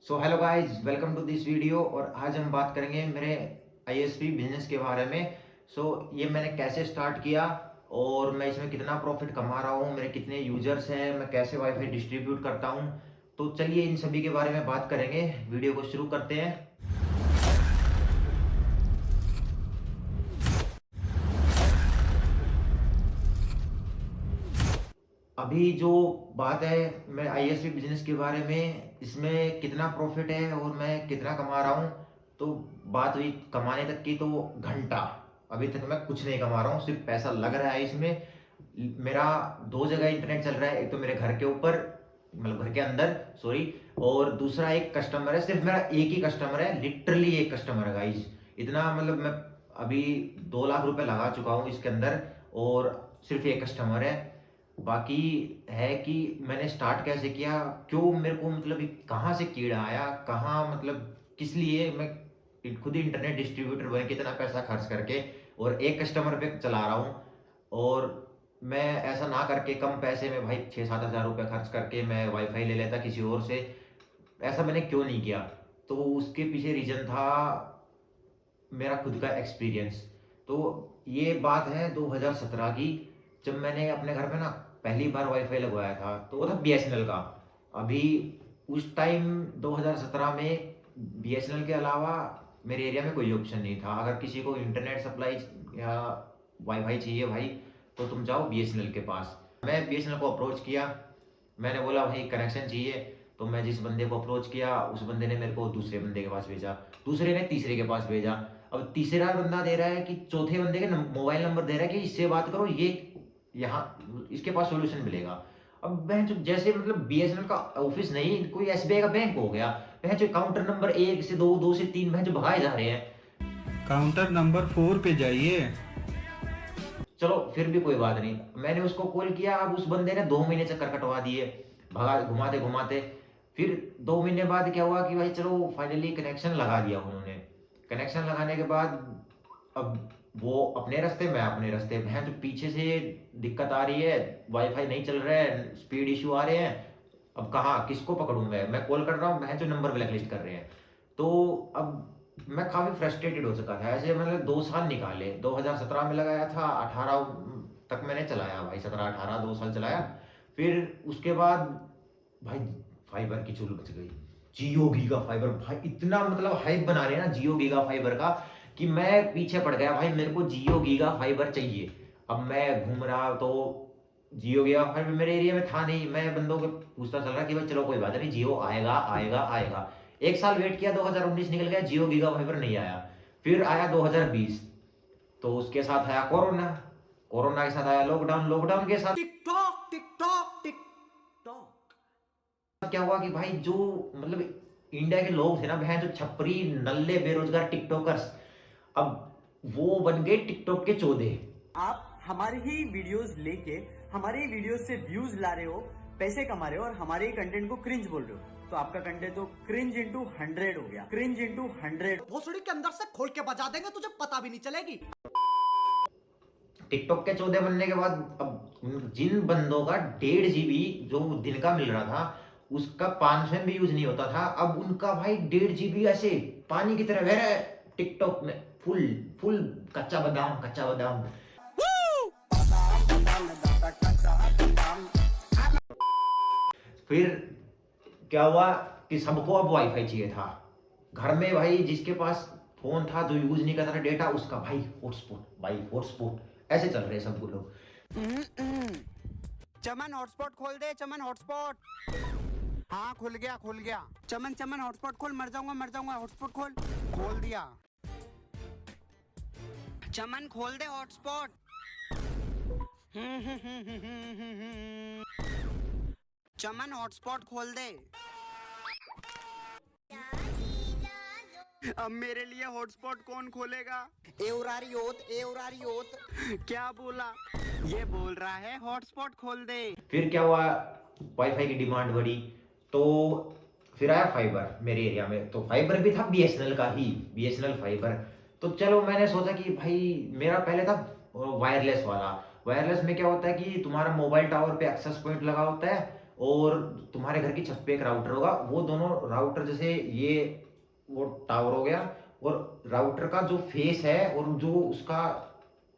So hello guys, welcome to this video. और आज हम बात करेंगे मेरे आईएसपी बिजनेस के बारे में। ये मैंने कैसे स्टार्ट किया और मैं इसमें कितना प्रॉफिट कमा रहा हूँ, मेरे कितने यूजर्स हैं, मैं कैसे वाईफाई डिस्ट्रीब्यूट करता हूँ। तो चलिए इन सभी के बारे में बात करेंगे। वीडियो को शुरू करते हैं। अभी जो बात है, मैं आईएसपी बिजनेस के बारे में, इसमें कितना प्रॉफिट है और मैं कितना कमा रहा हूँ। तो बात हुई कमाने तक की, तो घंटा अभी तक मैं कुछ नहीं कमा रहा हूँ, सिर्फ पैसा लग रहा है इसमें। मेरा दो जगह इंटरनेट चल रहा है, एक तो मेरे घर के ऊपर, मतलब घर के अंदर, सॉरी। और दूसरा एक कस्टमर है, सिर्फ मेरा एक ही कस्टमर है, लिटरली एक कस्टमर है गाइज। इतना मतलब मैं अभी 2 लाख रुपए लगा चुका हूँ इसके अंदर, और सिर्फ एक कस्टमर है। बाकी है कि मैंने स्टार्ट कैसे किया, क्यों मेरे को मतलब कहाँ से कीड़ा आया, कहाँ मतलब किस लिए मैं खुद ही इंटरनेट डिस्ट्रीब्यूटर बन के इतना पैसा खर्च करके और एक कस्टमर पे चला रहा हूँ। और मैं ऐसा ना करके कम पैसे में भाई 6-7 हज़ार रुपये खर्च करके मैं वाईफाई ले लेता किसी और से। ऐसा मैंने क्यों नहीं किया? तो उसके पीछे रीजन था मेरा खुद का एक्सपीरियंस। तो ये बात है 2017 की, जब मैंने अपने घर में ना पहली बार वाईफाई लगवाया था, तो वो था बीएसएनएल का। अभी उस टाइम 2017 में बीएसएनएल के अलावा मेरे एरिया में कोई ऑप्शन नहीं था। अगर किसी को इंटरनेट सप्लाई या वाईफाई चाहिए भाई, तो तुम जाओ बीएसएनएल के पास। मैं बीएसएनएल को अप्रोच किया, मैंने बोला भाई कनेक्शन चाहिए। तो मैं जिस बंदे को अप्रोच किया, उस बंदे ने मेरे को दूसरे बंदे के पास भेजा, दूसरे ने तीसरे के पास भेजा। अब तीसरा बंदा दे रहा है कि चौथे बंदे के मोबाइल नंबर दे रहा है कि इससे बात करो, ये यहाँ इसके पास सॉल्यूशन मिलेगा। अब वह जो जैसे मतलब बीएसएनएल का ऑफिस नहीं, कोई एसबीआई का बैंक हो गया। वह जो काउंटर नंबर 1 से 2, 2 से 3 वह जो भगाए जा रहे हैं। काउंटर नंबर 4 पे जाइए। चलो फिर भी कोई बात नहीं, मैंने उसको कॉल किया। अब उस बंदे ने 2 महीने चक्कर कटवा दिए, भगा घुमाते घुमाते। फिर 2 महीने बाद क्या हुआ कि भाई चलो फाइनली कनेक्शन लगा दिया उन्होंने। कनेक्शन लगाने के बाद अब वो अपने रास्ते, मैं अपने रास्ते। भैं जो पीछे से दिक्कत आ रही है, वाईफाई नहीं चल रहा है, स्पीड इशू आ रहे हैं। अब कहाँ किसको पकड़ूं? मैं कॉल कर रहा हूँ, भैं जो नंबर ब्लैकलिस्ट कर रहे हैं। तो अब मैं काफ़ी फ्रस्ट्रेटेड हो चुका था। ऐसे मतलब 2 साल निकाले, 2017 में लगाया था, 18 तक मैंने चलाया भाई, 17-18 2 साल चलाया। फिर उसके बाद भाई फाइबर की चुल बच गई। जियो गीगा फाइबर भाई, इतना मतलब हाइप बना रहे हैं ना जियो गीगा फाइबर का, कि मैं पीछे पड़ गया भाई, मेरे को जियो गीगा फाइबर चाहिए। अब मैं घूम रहा, तो जियो गीगा फाइबर मेरे एरिया में था नहीं। मैं बंदों को पूछता चल रहा कि भाई चलो कोई बात नहीं, जियो आएगा आएगा आएगा। 1 साल वेट किया, 2019 निकल गया, जियो गीगा फाइबर नहीं आया। फिर आया 2020, तो उसके साथ आया कोरोना, कोरोना के साथ आया लॉकडाउन, लॉकडाउन के साथ टिकटॉक टिकटॉक टिकटॉक। क्या हुआ कि भाई जो मतलब इंडिया के लोग थे ना, बहन जो छपरी नल्ले बेरोजगार टिकटॉकर्स, अब वो बन गए टिकटॉक के चौधे। आप हमारे ही वीडियोस लेके हमारे ही वीडियोस से व्यूज ला रहे हो, पैसे कमा रहे हो और हमारे ही कंटेंट को क्रिंज बोल रहे हो। तो आपका कंटेंट तो क्रिंज इंटू 100 हो गया, क्रिंज इंटू 100। भोसड़ी के अंदर से खोल के बजा देंगे, तुझे पता भी नहीं चलेगी। टिकटॉक के चौधे बनने के बाद अब जिन बंदों का 1.5 GB जो दिन का मिल रहा था, उसका 500 भी यूज नहीं होता था, अब उनका भाई 1.5 GB ऐसे पानी की तरह बह रहा है टिकटॉक में। फुल फुल कच्चा बादाम, कच्चा बादाम। फिर क्या हुआ कि सबको अब वाईफाई चाहिए था घर में। भाई जिसके पास फोन था, जो यूज नहीं करता था डेटा, उसका भाई हॉटस्पॉट, भाई हॉटस्पॉट। ऐसे चल रहे हैं सब लोग। चमन हॉटस्पॉट खोल दे, चमन हॉटस्पॉट। हाँ खुल गया खुल गया। चमन चमन हॉटस्पॉट खोल, मर जाऊंगा हॉटस्पॉट खोल। खोल दिया। चमन खोल दे हॉटस्पॉट। चमन हॉटस्पॉट खोल दे। अब मेरे लिए हॉटस्पॉट कौन खोलेगा? एवरारी ओत क्या बोला? ये बोल रहा है हॉटस्पॉट खोल दे। फिर क्या हुआ, वाईफाई की डिमांड बढ़ी, तो फिर आया फाइबर मेरे एरिया में। तो फाइबर भी था बीएसएनएल का ही, बीएसएनएल फाइबर। तो चलो मैंने सोचा कि भाई मेरा पहले था वायरलेस वाला। वायरलेस में क्या होता है कि तुम्हारा मोबाइल टावर पे एक्सेस पॉइंट लगा होता है, और तुम्हारे घर की छत पे एक राउटर होगा, वो दोनों राउटर जैसे ये वो टावर हो गया, और राउटर का जो फेस है और जो उसका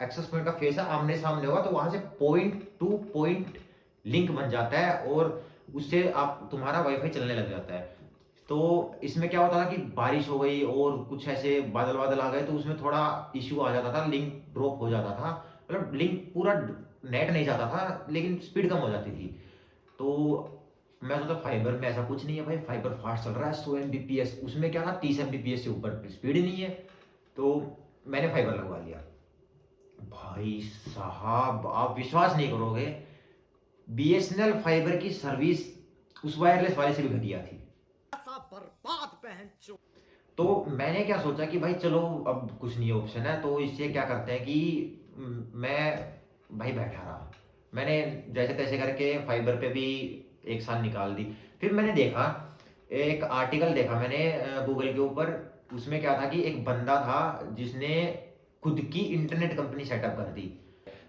एक्सेस पॉइंट का फेस है आमने सामने होगा, तो वहां से पॉइंट टू पॉइंट लिंक बन जाता है और उससे आप तुम्हारा वाईफाई चलने लग जाता है। तो इसमें क्या होता था कि बारिश हो गई और कुछ ऐसे बादल बादल आ गए तो उसमें थोड़ा इश्यू आ जाता था, लिंक ड्रॉप हो जाता था, मतलब लिंक पूरा नेट नहीं जाता था लेकिन स्पीड कम हो जाती थी। तो मैं सोचा फाइबर में ऐसा कुछ नहीं है भाई, फाइबर फास्ट चल रहा है 100 Mbps, उसमें क्या था 30 Mbps से ऊपर स्पीड ही नहीं है। तो मैंने फाइबर लगवा लिया। भाई साहब आप विश्वास नहीं करोगे, BSNL फाइबर की सर्विस उस वायरलेस वाले से भी घटिया थी। तो मैंने क्या सोचा कि भाई चलो अब कुछ नहीं ऑप्शन है, तो इससे क्या करते हैं कि मैं भाई बैठा रहा, मैंने जैसे तैसे करके फाइबर पे भी 1 साल निकाल दी। फिर मैंने देखा, एक आर्टिकल देखा मैंने गूगल के ऊपर, उसमें क्या था कि एक बंदा था जिसने खुद की इंटरनेट कंपनी सेटअप कर दी।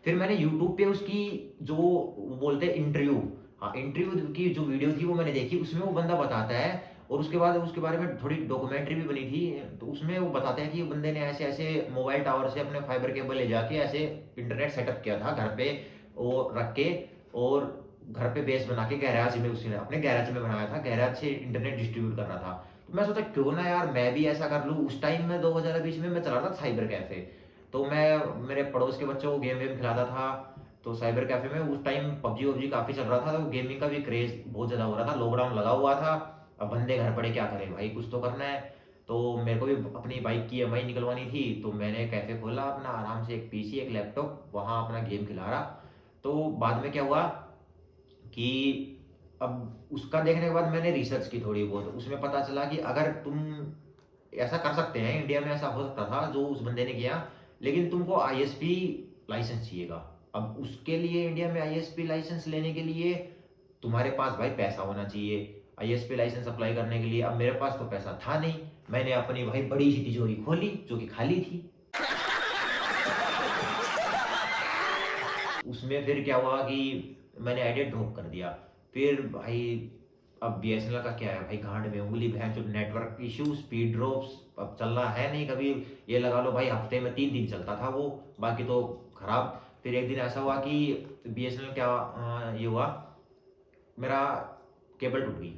फिर मैंने यूट्यूब पे उसकी जो वो बोलते हैं इंटरव्यू, हाँ इंटरव्यू की जो वीडियो थी वो मैंने देखी, उसमें वो बंदा बताता है, और उसके बाद उसके बारे में थोड़ी डॉक्यूमेंट्री भी बनी थी, तो उसमें वो बताते हैं कि बंदे ने ऐसे ऐसे मोबाइल टावर से अपने फाइबर केबल ले जाके ऐसे इंटरनेट सेटअप किया था घर पे वो रख के, और घर पे बेस बना के गैराज में उसने अपने गैराज में बनाया था, गैराज से इंटरनेट डिस्ट्रीब्यूट कर रहा था। तो मैं सोचा क्यों ना यार मैं भी ऐसा कर लूँ। उस टाइम में 2020 में मैं चला रहा था साइबर कैफे, तो मैं मेरे पड़ोस के बच्चों को गेम वेम खिलाता था। तो साइबर कैफे में उस टाइम पबजी वबजी काफ़ी चल रहा था, तो गेमिंग का भी क्रेज बहुत ज़्यादा हो रहा था, लॉकडाउन लगा हुआ था। अब बंदे घर पड़े क्या करें भाई, कुछ तो करना है। तो मेरे को भी अपनी बाइक की EMI निकलवानी थी, तो मैंने कैफ़े खोला अपना आराम से, एक PC एक लैपटॉप, वहाँ अपना गेम खिला रहा। तो बाद में क्या हुआ कि अब उसका देखने के बाद मैंने रिसर्च की थोड़ी बहुत, उसमें पता चला कि अगर तुम ऐसा कर सकते हैं, इंडिया में ऐसा हो सकता था जो उस बंदे ने किया, लेकिन तुमको ISP लाइसेंस चाहिएगा। अब उसके लिए इंडिया में ISP लाइसेंस लेने के लिए तुम्हारे पास भाई पैसा होना चाहिए ISP लाइसेंस अप्लाई करने के लिए। अब मेरे पास तो पैसा था नहीं, मैंने अपनी भाई बड़ी सी तिजोरी खोली जो कि खाली थी। उसमें फिर क्या हुआ कि मैंने आइडिया ड्रॉप कर दिया। फिर भाई अब BSNL का क्या है भाई, घाट में उंगली भैंस, जो नेटवर्क इशू, स्पीड ड्रॉप्स, अब चल रहा है नहीं। कभी ये लगा लो भाई हफ्ते में 3 दिन चलता था वो, बाकी तो खराब। फिर एक दिन ऐसा हुआ कि BSNL क्या ये हुआ, मेरा केबल टूट गई।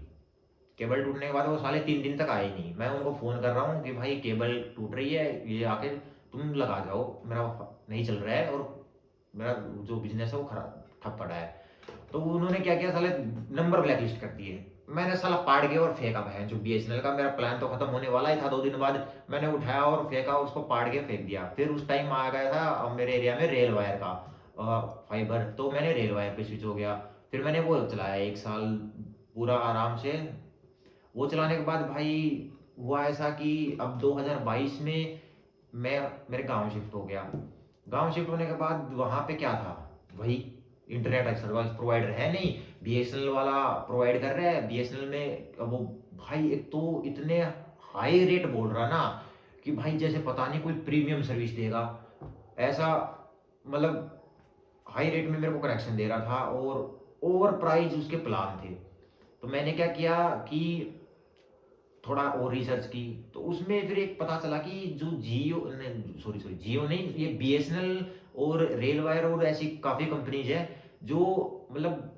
केबल टूटने के बाद वो साले 3 दिन तक आए नहीं। मैं उनको फ़ोन कर रहा हूँ कि भाई केबल टूट रही है, ये आके तुम लगा जाओ, मेरा नहीं चल रहा है और मेरा जो बिजनेस है वो खराब ठप पड़ा है। तो उन्होंने क्या किया, साले नंबर ब्लैक लिस्ट कर दिए। मैंने साला पाड़ के और फेंका भैंस जो BSNL का, मेरा प्लान तो खत्म होने वाला ही था 2 दिन बाद, मैंने उठाया और फेंका, उसको पाड़ के फेंक दिया। फिर उस टाइम आ गया था मेरे एरिया में रेल वायर का फाइबर, तो मैंने रेल वायर पे स्विच हो गया। फिर मैंने वो चलाया 1 साल पूरा आराम से। वो चलाने के बाद भाई हुआ ऐसा कि अब 2022 में मैं मेरे गांव शिफ्ट हो गया। गांव शिफ्ट होने के बाद वहाँ पे क्या था, वही इंटरनेट सर्विस प्रोवाइडर है नहीं, BSNL वाला प्रोवाइड कर रहा है। BSNL में अब वो भाई एक तो इतने हाई रेट बोल रहा ना कि भाई जैसे पता नहीं कोई प्रीमियम सर्विस देगा ऐसा, मतलब हाई रेट में मेरे को कनेक्शन दे रहा था और ओवर प्राइस उसके प्लान थे। तो मैंने क्या किया कि थोड़ा और रिसर्च की, तो उसमें फिर एक पता चला कि जो जियो सॉरी सॉरी जियो नहीं, ये BSNL और रेल वायर और ऐसी काफ़ी कंपनीज है जो मतलब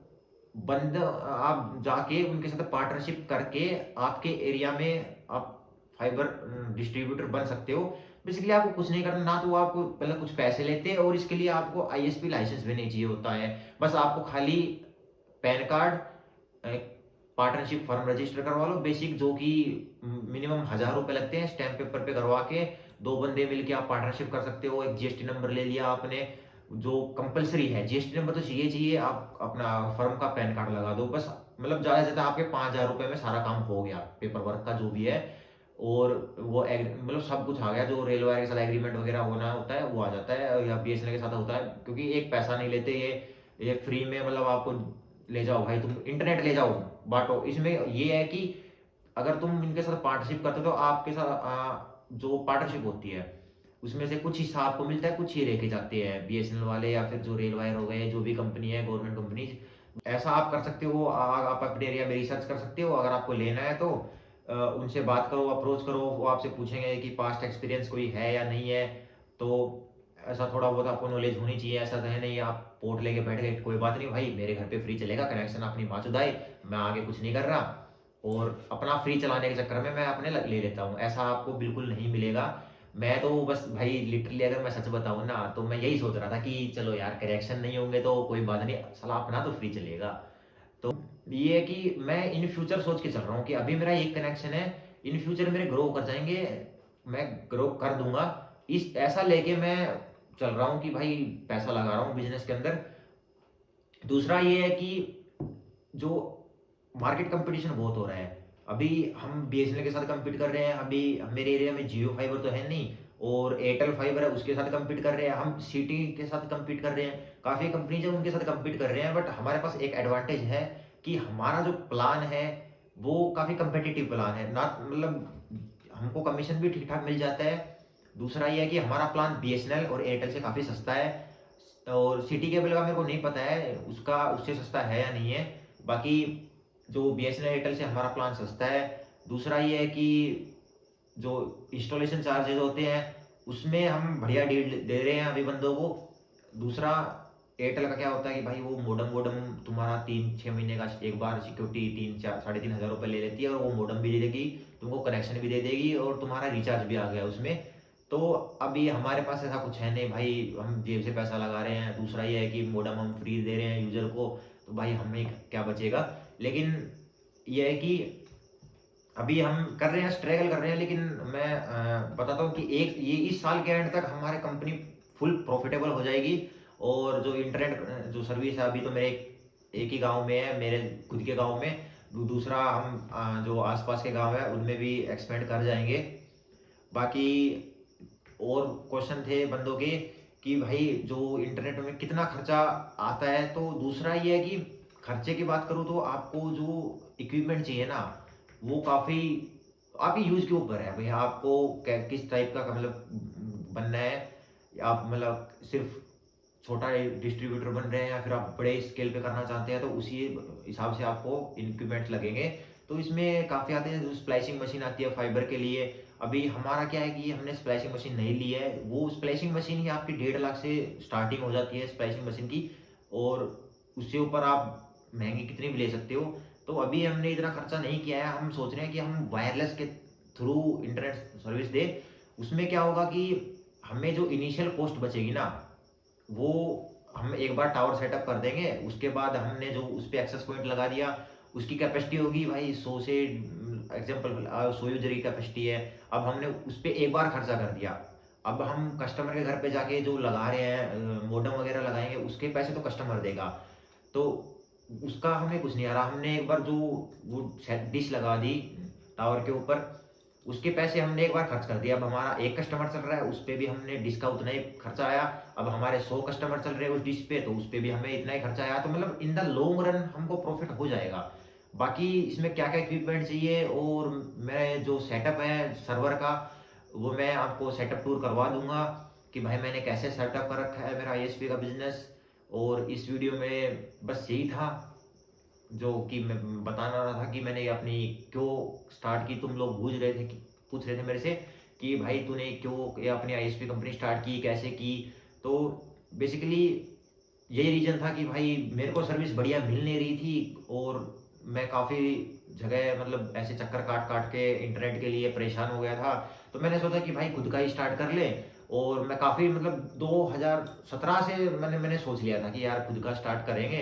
बंद आप जाके उनके साथ पार्टनरशिप करके आपके एरिया में आप फाइबर डिस्ट्रीब्यूटर बन सकते हो। बेसिकली आपको कुछ नहीं करना, ना तो आपको पहले कुछ पैसे लेते हैं और इसके लिए आपको ISP लाइसेंस भी नहीं चाहिए होता है। बस आपको खाली pan card, partnership firm register करवा लो बेसिक, जो कि मिनिमम 1000 रुपये लगते हैं, स्टैम्प पेपर पे करवा के 2 बंदे मिलके आप पार्टनरशिप कर सकते हो। एक GST नंबर ले लिया आपने, जो कंपलसरी है, GST नंबर तो चाहिए, आप अपना फर्म का पैन कार्ड लगा दो बस, मतलब ज़्यादा से ज़्यादा आपके 5000 रुपये में सारा काम हो गया, पेपर वर्क का जो भी है। और वो मतलब सब कुछ आ गया, जो रेल वायर के साथ एग्रीमेंट वगैरह होना होता है वो आ जाता है, या BSNL के साथ होता है, क्योंकि एक पैसा नहीं लेते ये फ्री में, मतलब आपको ले जाओ भाई, तुम इंटरनेट ले जाओ बांटो। इसमें ये है कि अगर तुम इनके साथ पार्टनरशिप करते हो तो आपके साथ जो पार्टनरशिप होती है उसमें से कुछ हिस्सा आपको मिलता है, कुछ ही लेके जाते हैं BSNL वाले, या फिर जो रेल वायर हो गए, जो भी कंपनी है गवर्नमेंट कंपनीज, ऐसा आप कर सकते हो, आप अपने एरिया में रिसर्च कर सकते हो। अगर आपको लेना है तो उनसे बात करो, अप्रोच करो। वो आपसे पूछेंगे कि पास्ट एक्सपीरियंस कोई है या नहीं है। तो ऐसा थोड़ा बहुत आपको नॉलेज होनी चाहिए। ऐसा तो है नहीं आप पोर्ट लेके बैठ गए, कोई बात नहीं भाई मेरे घर पे फ्री चलेगा, कनेक्शन अपनी माचुदाई, मैं आगे कुछ नहीं कर रहा, और अपना फ्री चलाने के चक्कर में मैं अपने ले लेता हूँ। ऐसा आपको बिल्कुल नहीं मिलेगा। मैं तो बस भाई लिटरली अगर मैं सच बताऊँ ना, तो मैं यही सोच रहा था कि चलो यार कनेक्शन नहीं होंगे तो कोई बात नहीं, साला अपना तो फ्री चलेगा। तो ये है कि मैं इन फ्यूचर सोच के चल रहा हूँ कि अभी मेरा एक कनेक्शन है, इन फ्यूचर मेरे ग्रो कर जाएंगे, मैं ग्रो कर दूंगा। इस ऐसा लेके मैं चल रहा हूँ कि भाई पैसा लगा रहा हूँ बिजनेस के अंदर। दूसरा ये है कि जो मार्केट कंपटीशन बहुत हो रहा है, अभी हम बीएसएनएल के साथ compete कर रहे हैं। अभी मेरे एरिया में जियो फाइबर तो है नहीं, और एयरटेल फाइबर है, उसके साथ compete कर रहे हैं। हम सिटी के साथ compete कर रहे हैं, काफ़ी कंपनीज है उनके साथ compete कर रहे हैं। बट हमारे पास एक एडवांटेज है कि हमारा जो प्लान है वो काफ़ी कंपेटिटिव प्लान है ना, मतलब हमको कमीशन भी ठीक ठाक मिल जाता है। दूसरा ये है कि हमारा प्लान बीएसएनएल और एयरटेल से काफ़ी सस्ता है, और सिटी केबल का मेरे को नहीं पता है उसका उससे सस्ता है या नहीं है। बाकी जो बीएसएनएल एयरटेल से हमारा प्लान सस्ता है। दूसरा ये है कि जो इंस्टॉलेशन चार्जेस होते हैं उसमें हम बढ़िया डील दे रहे हैं अभी बंदों को। दूसरा एयरटेल का क्या होता है कि भाई वो मोडम वोडम तुम्हारा 3-6 महीने का एक बार सिक्योरिटी 3-4-3,500 रुपये ले लेती है, और वो मोडम भी दे देगी तुमको, कनेक्शन भी दे देगी, और तुम्हारा रिचार्ज भी आ गया उसमें। तो अभी हमारे पास ऐसा कुछ है नहीं भाई, हम जेब से पैसा लगा रहे हैं। दूसरा ये है कि मोडम हम फ्री दे रहे हैं यूजर को, तो भाई हमें क्या बचेगा। लेकिन ये है कि अभी हम कर रहे हैं, स्ट्रगल कर रहे हैं। लेकिन मैं बताता हूँ कि ये इस साल के एंड तक हमारी कंपनी फुल प्रॉफिटेबल हो जाएगी। और जो इंटरनेट जो सर्विस है, अभी तो मेरे एक ही गांव में है, मेरे खुद के गांव में। दूसरा हम जो आसपास के गांव है उनमें भी एक्सपेंड कर जाएंगे। बाकी और क्वेश्चन थे बंदों के कि भाई जो इंटरनेट में कितना खर्चा आता है। तो दूसरा ये है कि खर्चे की बात करूँ तो आपको जो इक्विपमेंट चाहिए ना, वो काफ़ी आपके यूज़ के ऊपर है भाई। आपको किस टाइप का मतलब बनना है, आप मतलब सिर्फ छोटा डिस्ट्रीब्यूटर बन रहे हैं या फिर आप बड़े स्केल पे करना चाहते हैं, तो उसी हिसाब से आपको इक्विपमेंट लगेंगे। तो इसमें काफ़ी आते हैं। जो स्प्लाइसिंग मशीन आती है फाइबर के लिए, अभी हमारा क्या है कि हमने स्प्लाइसिंग मशीन नहीं ली है। वो स्प्लाइसिंग मशीन ही आपकी 1.5 लाख से स्टार्टिंग हो जाती है स्प्लाइसिंग मशीन की, और उससे ऊपर आप महंगी कितनी भी ले सकते हो। तो अभी हमने इतना खर्चा नहीं किया है। हम सोच रहे हैं कि हम वायरलेस के थ्रू इंटरनेट सर्विस दें। उसमें क्या होगा कि हमें जो इनिशियल कॉस्ट बचेगी ना, वो हम एक बार टावर सेटअप कर देंगे, उसके बाद हमने जो उस पर एक्सेस पॉइंट लगा दिया, उसकी कैपेसिटी होगी भाई 100 से एग्जाम्पल 100 यूजर की कैपेसिटी है। अब हमने उस पर एक बार खर्चा कर दिया, अब हम कस्टमर के घर पे जाके जो लगा रहे हैं मॉडेम वगैरह लगाएंगे, उसके पैसे तो कस्टमर देगा। तो उसका हमें कुछ नहीं आ रहा। हमने एक बार जो वो डिश लगा दी टावर के ऊपर, उसके पैसे हमने एक बार खर्च कर दिया। अब हमारा एक कस्टमर चल रहा है, उस पर भी हमने डिश का उतना ही खर्चा आया। अब हमारे 100 कस्टमर चल रहे हैं उस डिश पे, तो उस पर भी हमें इतना ही खर्चा आया। तो मतलब इन द लॉन्ग रन हमको प्रॉफिट हो जाएगा। बाकी इसमें क्या क्या इक्विपमेंट चाहिए और मेरा जो सेटअप है सर्वर का, वो मैं आपको सेटअप टूर करवा दूंगा कि भाई मैंने कैसे सेटअप कर रखा है मेरा आईएसपी का बिजनेस। और इस वीडियो में बस यही था जो कि मैं बताना रहा था कि मैंने अपनी क्यों स्टार्ट की। तुम लोग पूछ रहे थे मेरे से कि भाई तूने क्यों ये अपनी आईएसपी कंपनी स्टार्ट की, कैसे की। तो बेसिकली यही रीज़न था कि भाई मेरे को सर्विस बढ़िया मिल नहीं रही थी, और मैं काफ़ी जगह मतलब ऐसे चक्कर काट काट के इंटरनेट के लिए परेशान हो गया था। तो मैंने सोचा कि भाई खुद का ही स्टार्ट कर ले। और मैं काफ़ी मतलब 2017 से मैंने सोच लिया था कि यार खुद का स्टार्ट करेंगे।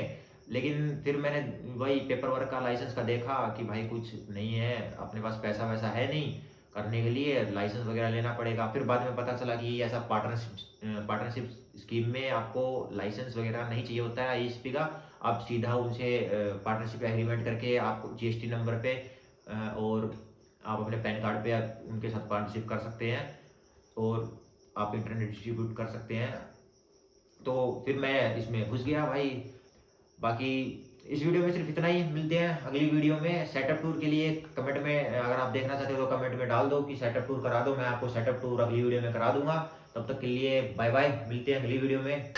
लेकिन फिर मैंने वही पेपर वर्क का लाइसेंस का देखा कि भाई कुछ नहीं है अपने पास, पैसा वैसा है नहीं करने के लिए, लाइसेंस वगैरह लेना पड़ेगा। फिर बाद में पता चला कि ऐसा पार्टनरशिप स्कीम में आपको लाइसेंस वगैरह नहीं चाहिए होता है आईएसपी का। आप सीधा उनसे पार्टनरशिप एग्रीमेंट करके आप जीएसटी नंबर पे और आप अपने पैन कार्ड पे उनके साथ पार्टनरशिप कर सकते हैं, और आप इंटरनेट डिस्ट्रीब्यूट कर सकते हैं। तो फिर मैं इसमें घुस गया भाई। बाकी इस वीडियो में सिर्फ इतना ही। मिलते हैं अगली वीडियो में। सेटअप टूर के लिए कमेंट में अगर आप देखना चाहते हो तो कमेंट में डाल दो कि सेटअप टूर करा दो, मैं आपको सेटअप टूर अगली वीडियो में करा दूंगा। तब तक के लिए बाय बाय, मिलते हैं अगली वीडियो में।